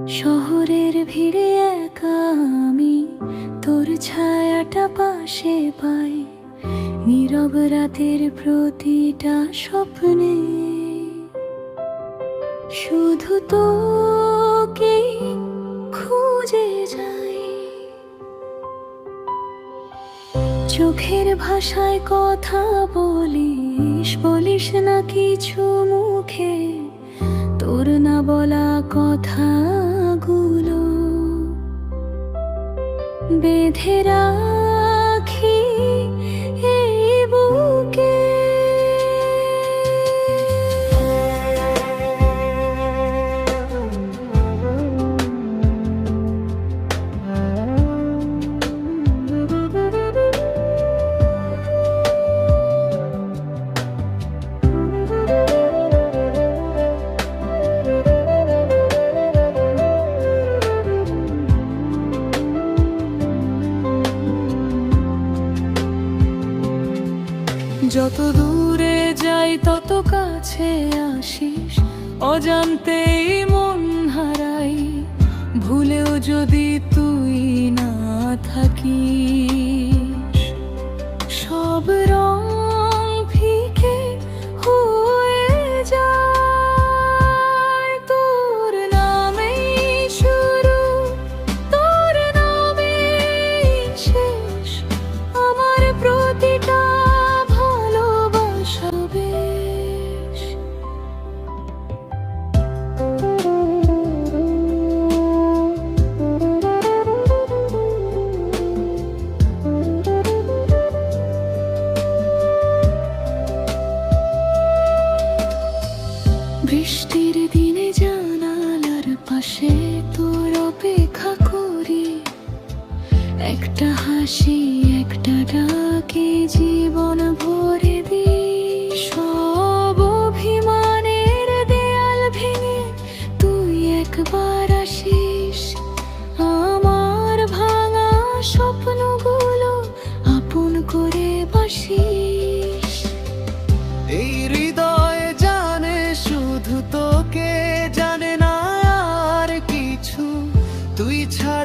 শহরের ভিড়ে একা আমি, তোর ছায়াটা পাশে পাই, নীরব রাতের প্রতিটা স্বপ্নে শুধু তোকেই খুঁজে যাই। চোখের ভাষায় কথা বলিস, বলিস না কিছু মুখে, তোর না বলা কথাগুলো বেঁধে রাখি এই বুকে। যত দূরে যাই তত কাছে আসিস, অজান্তেই মন হারাই, ভুলেও যদি তুই না থাকিস। সব রং ফিকে হয়ে যায়, তোর নামেই শুরু, তোর নামেই শেষ, আমার প্রতিটা বৃষ্টির দিনে জানালার পাশে তোর অপেক্ষা করি, একটা হাসি একটা ডাকে জীবন ভরে দিই। সব অভিমানের দেয়াল ভেঙে তুই একবার আসিস, আমার ভাঙা স্বপ্নগুলো আপন করে বাসিস। এই হৃদয় জানে শুধু তোকে, জানে না আর কিছু, তুই ছাড়া